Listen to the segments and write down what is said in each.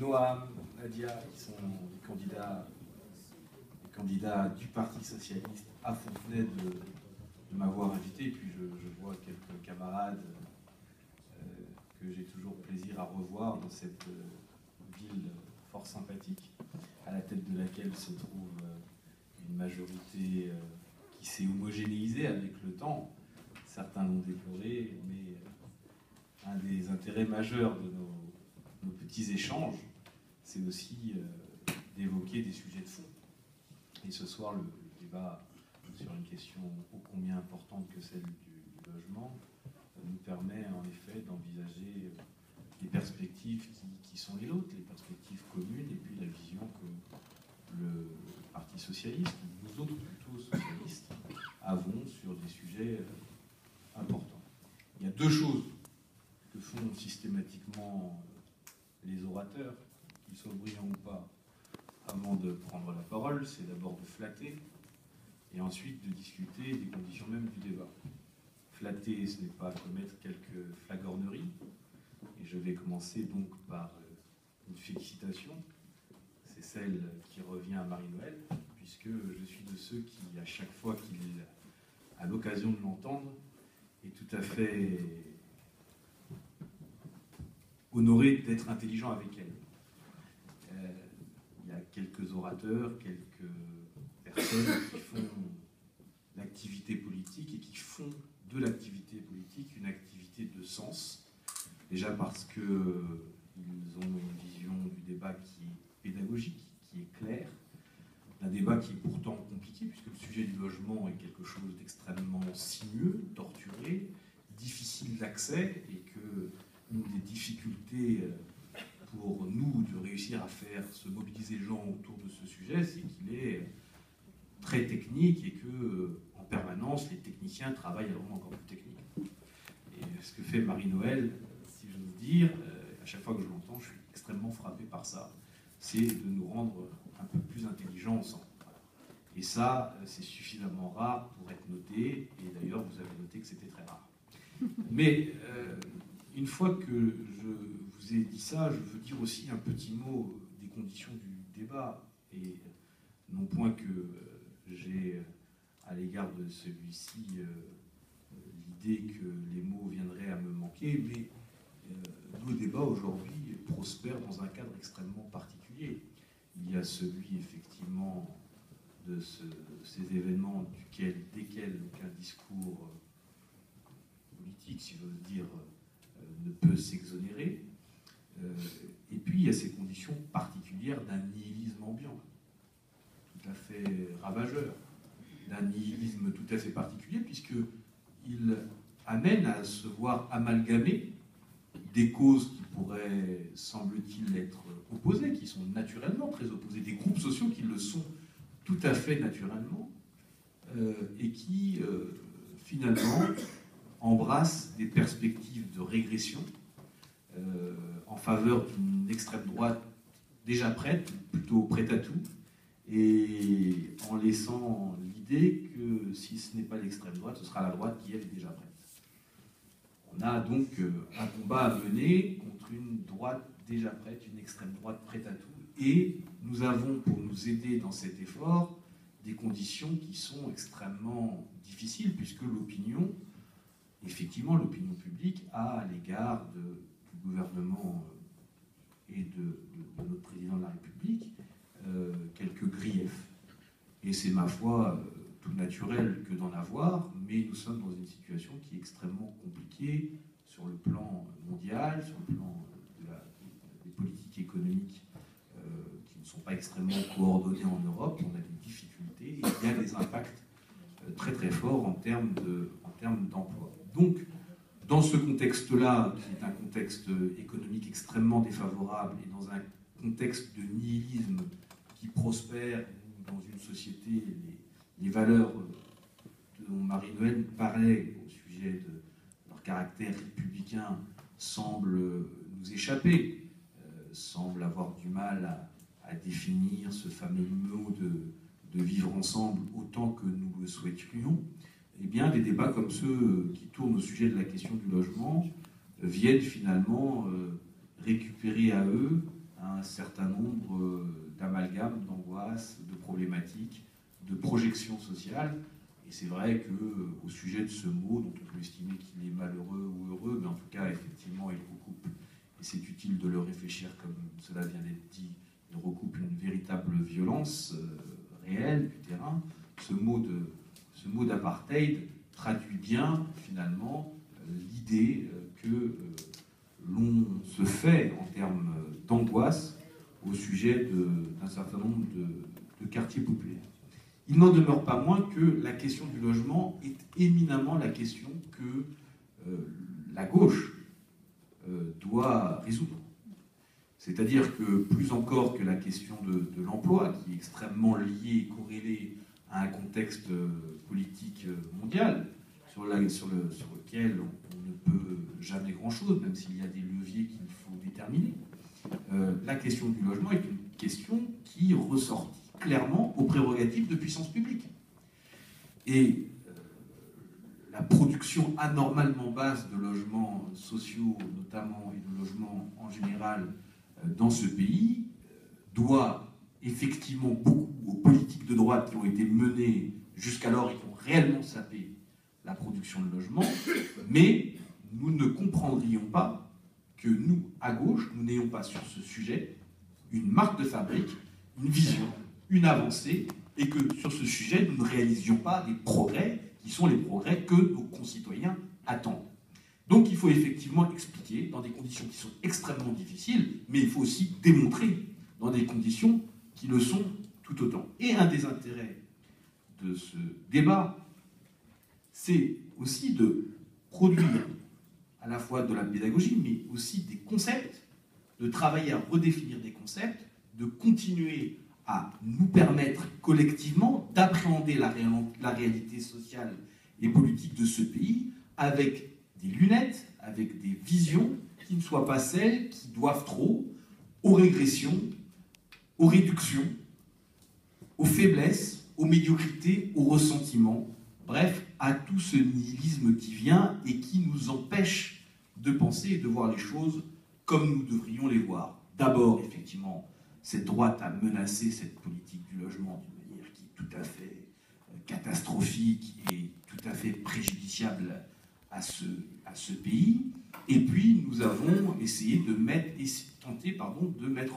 Noam, Nadia, qui sont les candidats du Parti Socialiste à Fontenay de m'avoir invité. Et puis je vois quelques camarades que j'ai toujours plaisir à revoir dans cette ville fort sympathique, à la tête de laquelle se trouve une majorité qui s'est homogénéisée avec le temps. Certains l'ont déploré, mais un des intérêts majeurs de nos petits échanges, c'est aussi d'évoquer des sujets de fond. Et ce soir, le débat sur une question ô combien importante que celle du logement nous permet en effet d'envisager les perspectives qui sont les nôtres, les perspectives communes, et puis la vision que le Parti Socialiste, nous autres plutôt socialistes, avons sur des sujets importants. Il y a deux choses que font systématiquement les orateurs, qu'ils soient brillants ou pas, avant de prendre la parole. C'est d'abord de flatter, et ensuite de discuter des conditions même du débat. Flatter, ce n'est pas commettre quelques flagorneries, et je vais commencer donc par une félicitation. C'est celle qui revient à Marie-Noël, puisque je suis de ceux qui, à chaque fois qu'il a l'occasion de l'entendre, est tout à fait honoré d'être intelligent avec elle. Il y a quelques orateurs, quelques personnes qui font l'activité politique et qui font de l'activité politique une activité de sens. Déjà parce qu'ils ont une vision du débat qui est pédagogique, qui est claire, d'un débat qui est pourtant compliqué, puisque le sujet du logement est quelque chose d'extrêmement sinueux, torturé, difficile d'accès, et que une des difficultés pour nous de réussir à faire se mobiliser les gens autour de ce sujet, c'est qu'il est très technique et que en permanence les techniciens travaillent à vraiment encore plus technique. Et ce que fait Marie-Noël, si j'ose dire, à chaque fois que je l'entends, je suis extrêmement frappé par ça. C'est de nous rendre un peu plus intelligents ensemble. Voilà. Et ça, c'est suffisamment rare pour être noté, et d'ailleurs vous avez noté que c'était très rare. Mais une fois que je vous ai dit ça, je veux dire aussi un petit mot des conditions du débat, et non point que j'ai à l'égard de celui-ci l'idée que les mots viendraient à me manquer, mais nos débats aujourd'hui prospèrent dans un cadre extrêmement particulier. Il y a celui effectivement de ces événements desquels aucun discours politique, si j'ose dire, ne peut s'exonérer. Et puis il y a ces conditions particulières d'un nihilisme ambiant, tout à fait ravageur, d'un nihilisme tout à fait particulier, puisqu'il amène à se voir amalgamer des causes qui pourraient, semble-t-il, être opposées, qui sont naturellement très opposées, des groupes sociaux qui le sont tout à fait naturellement, et qui, finalement, embrassent des perspectives de régression en faveur d'une extrême droite déjà prête, plutôt prête à tout, et en laissant l'idée que si ce n'est pas l'extrême droite, ce sera la droite qui, elle, est déjà prête. On a donc un combat à mener contre une droite déjà prête, une extrême droite prête à tout, et nous avons, pour nous aider dans cet effort, des conditions qui sont extrêmement difficiles, puisque l'opinion, effectivement, l'opinion publique a à l'égard du gouvernement et de notre président de la République quelques griefs. Et c'est, ma foi, tout naturel que d'en avoir, mais nous sommes dans une situation qui est extrêmement compliquée sur le plan mondial, sur le plan des politiques économiques qui ne sont pas extrêmement coordonnées en Europe. On a des difficultés et il y a des impacts très très forts en termes d'emploi. Donc, dans ce contexte-là, qui est un contexte économique extrêmement défavorable, et dans un contexte de nihilisme qui prospère dans une société, les valeurs dont Marie-Noël parlait au sujet de leur caractère républicain semblent nous échapper, semblent avoir du mal à définir ce fameux mot de vivre ensemble autant que nous le souhaiterions. Eh bien, des débats comme ceux qui tournent au sujet de la question du logement viennent finalement récupérer à eux un un certain nombre d'amalgames, d'angoisses, de problématiques, de projections sociales. Et c'est vrai qu'au sujet de ce mot, dont on peut estimer qu'il est malheureux ou heureux, mais en tout cas, effectivement, il recoupe, et c'est utile de le réfléchir comme cela vient d'être dit, il recoupe une véritable violence réelle du terrain. Ce mot d'apartheid traduit bien, finalement, l'idée que l'on se fait en termes d'angoisse au sujet d'un certain nombre de quartiers populaires. Il n'en demeure pas moins que la question du logement est éminemment la question que la gauche doit résoudre. C'est-à-dire que plus encore que la question de l'emploi, qui est extrêmement liée et corrélée à un contexte politique mondial, sur lequel on ne peut jamais grand-chose, même s'il y a des leviers qu'il faut déterminer, la question du logement est une question qui ressort clairement aux prérogatives de puissance publique. Et la production anormalement basse de logements sociaux, notamment, et de logements en général, dans ce pays, doit effectivement beaucoup aux politiques de droite qui ont été menées jusqu'alors et qui ont réellement sapé la production de logements, mais nous ne comprendrions pas que nous, à gauche, nous n'ayons pas sur ce sujet une marque de fabrique, une vision, une avancée, et que sur ce sujet, nous ne réalisions pas des progrès qui sont les progrès que nos concitoyens attendent. Donc il faut effectivement expliquer dans des conditions qui sont extrêmement difficiles, mais il faut aussi démontrer dans des conditions qui le sont tout autant. Et un des intérêts de ce débat, c'est aussi de produire à la fois de la pédagogie, mais aussi des concepts, de travailler à redéfinir des concepts, de continuer à nous permettre collectivement d'appréhender la réalité sociale et politique de ce pays avec des lunettes, avec des visions qui ne soient pas celles qui doivent trop aux régressions, aux réductions, aux faiblesses, aux médiocrités, aux ressentiments, bref, à tout ce nihilisme qui vient et qui nous empêche de penser et de voir les choses comme nous devrions les voir. D'abord, effectivement, cette droite a menacé cette politique du logement d'une manière qui est tout à fait catastrophique et tout à fait préjudiciable à ce pays. Et puis, nous avons essayé de mettre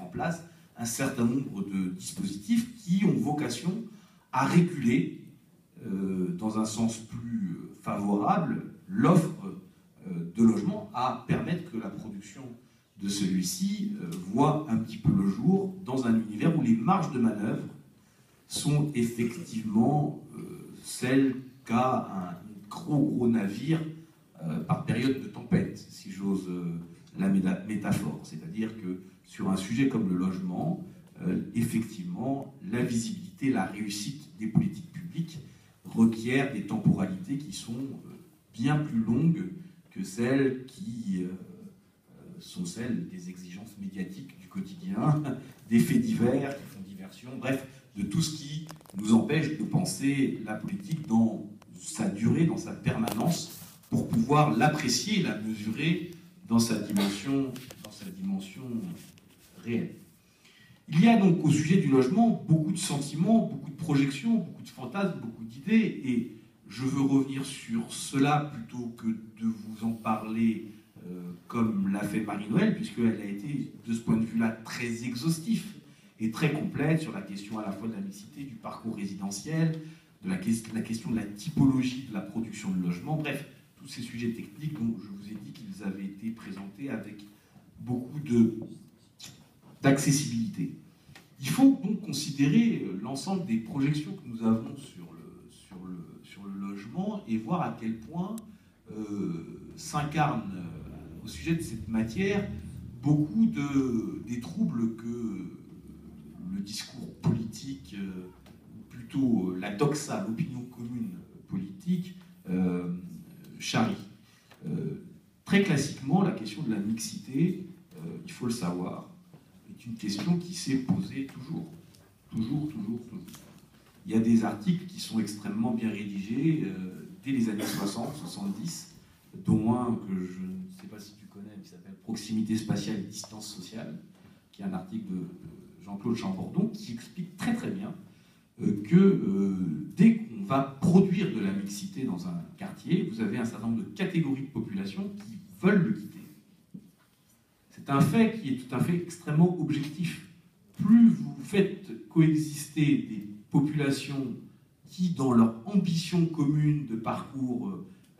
en place un certain nombre de dispositifs qui ont vocation à réguler, dans un sens plus favorable, l'offre de logement, à permettre que la production de celui-ci voit un petit peu le jour dans un univers où les marges de manœuvre sont effectivement celles qu'a un gros navire par période de tempête, si j'ose la métaphore. C'est-à-dire que sur un sujet comme le logement, effectivement, la visibilité, la réussite des politiques publiques requiert des temporalités qui sont bien plus longues que celles qui sont celles des exigences médiatiques du quotidien, des faits divers qui font diversion, bref, de tout ce qui nous empêche de penser la politique dans sa durée, dans sa permanence, pour pouvoir l'apprécier, la mesurer dans sa dimension réelle. Il y a donc au sujet du logement beaucoup de sentiments, beaucoup de projections, beaucoup de fantasmes, beaucoup d'idées, et je veux revenir sur cela plutôt que de vous en parler comme l'a fait Marie-Noëlle, puisqu'elle a été, de ce point de vue-là, très exhaustif et très complète sur la question à la fois de la mixité, du parcours résidentiel, de la question de la typologie de la production de logement, bref, tous ces sujets techniques dont je vous ai dit qu'ils avaient été présentés avec beaucoup d'accessibilité. Il faut donc considérer l'ensemble des projections que nous avons sur le logement et voir à quel point s'incarnent au sujet de cette matière beaucoup des troubles que le discours politique, plutôt la doxa, l'opinion commune politique, charrie. Très classiquement, la question de la mixité, il faut le savoir, est une question qui s'est posée toujours. Il y a des articles qui sont extrêmement bien rédigés dès les années 60, 70, dont un que je ne sais pas si tu connais, qui s'appelle « Proximité spatiale et distance sociale », qui est un article de Jean-Claude Chambordon, qui explique très très bien que dès qu'on va produire de la mixité dans un quartier, vous avez un certain nombre de catégories de population qui veulent le quitter. C'est un fait qui est tout à fait extrêmement objectif. Plus vous faites coexister des populations qui, dans leur ambition commune de parcours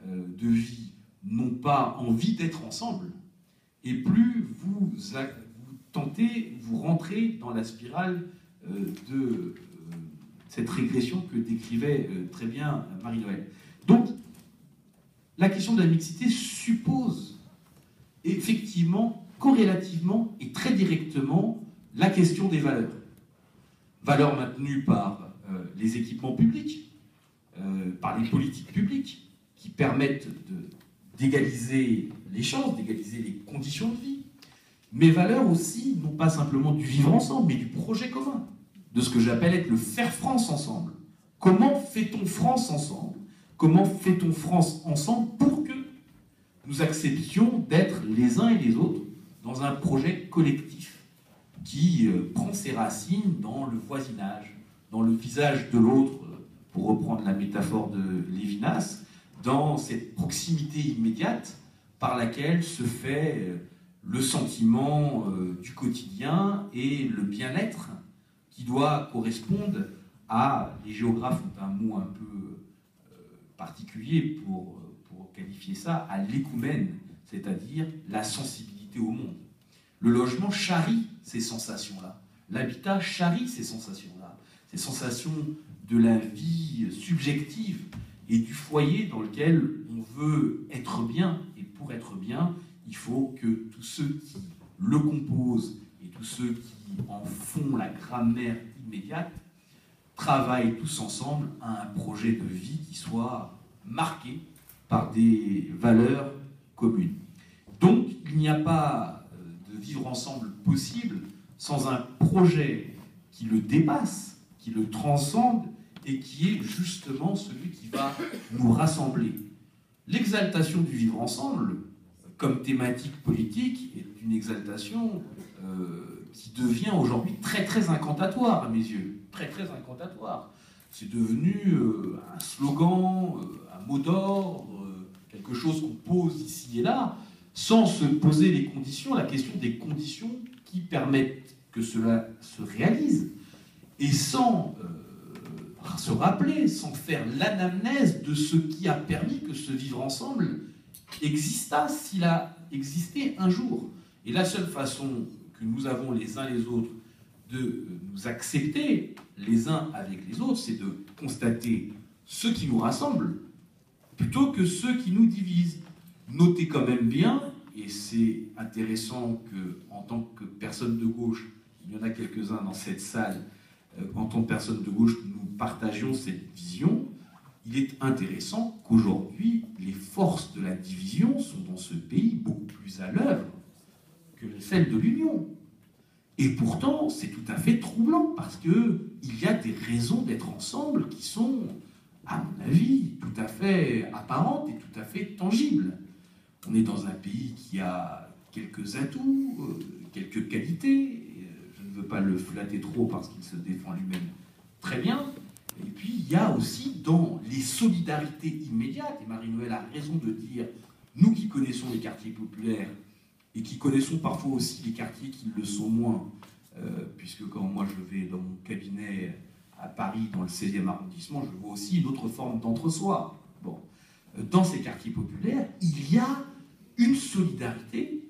de vie, n'ont pas envie d'être ensemble, et plus vous tentez, vous rentrez dans la spirale de cette régression que décrivait très bien Marie-Noëlle. Donc, la question de la mixité suppose effectivement, corrélativement et très directement, la question des valeurs. Valeurs maintenues par les équipements publics, par les politiques publiques, qui permettent d'égaliser les chances, d'égaliser les conditions de vie, mais valeurs aussi, non pas simplement du vivre ensemble, mais du projet commun, de ce que j'appelle être le faire France ensemble. Comment fait-on France ensemble? Comment fait-on France ensemble pour que nous acceptions d'être les uns et les autres dans un projet collectif qui prend ses racines dans le voisinage, dans le visage de l'autre, pour reprendre la métaphore de Lévinas, dans cette proximité immédiate par laquelle se fait le sentiment du quotidien et le bien-être qui doit correspondre à, les géographes ont un mot un peu particulier pour qualifier ça, à l'écoumène, c'est-à-dire la sensibilité au monde. Le logement charrie ces sensations-là. L'habitat charrie ces sensations-là. Ces sensations de la vie subjective et du foyer dans lequel on veut être bien. Et pour être bien, il faut que tous ceux qui le composent et tous ceux qui en font la grammaire immédiate travaillent tous ensemble à un projet de vie qui soit marqué par des valeurs communes. Donc, il n'y a pas de vivre ensemble possible sans un projet qui le dépasse, qui le transcende et qui est justement celui qui va nous rassembler. L'exaltation du vivre ensemble, comme thématique politique, est une exaltation qui devient aujourd'hui très très incantatoire à mes yeux, très très incantatoire. C'est devenu un slogan, un mot d'ordre, quelque chose qu'on pose ici et là, sans se poser les conditions, la question des conditions qui permettent que cela se réalise, et sans se rappeler, sans faire l'anamnèse de ce qui a permis que ce vivre ensemble exista, s'il a existé un jour. Et la seule façon que nous avons les uns les autres de nous accepter les uns avec les autres, c'est de constater ce qui nous rassemble plutôt que ceux qui nous divisent. Notez quand même bien, et c'est intéressant qu'en tant que personne de gauche, il y en a quelques-uns dans cette salle, en tant que personne de gauche, nous partagions cette vision. Il est intéressant qu'aujourd'hui, les forces de la division sont dans ce pays beaucoup plus à l'œuvre que celles de l'Union. Et pourtant, c'est tout à fait troublant, parce qu'il y a des raisons d'être ensemble qui sont, à mon avis, tout à fait apparentes et tout à fait tangibles. On est dans un pays qui a quelques atouts, quelques qualités. Je ne veux pas le flatter trop parce qu'il se défend lui-même très bien. Et puis, il y a aussi dans les solidarités immédiates, et Marie-Noëlle a raison de dire, nous qui connaissons les quartiers populaires, et qui connaissons parfois aussi les quartiers qui le sont moins, puisque quand moi je vais dans mon cabinet à Paris, dans le 16e arrondissement, je vois aussi une autre forme d'entre-soi. Bon. Dans ces quartiers populaires, il y a une solidarité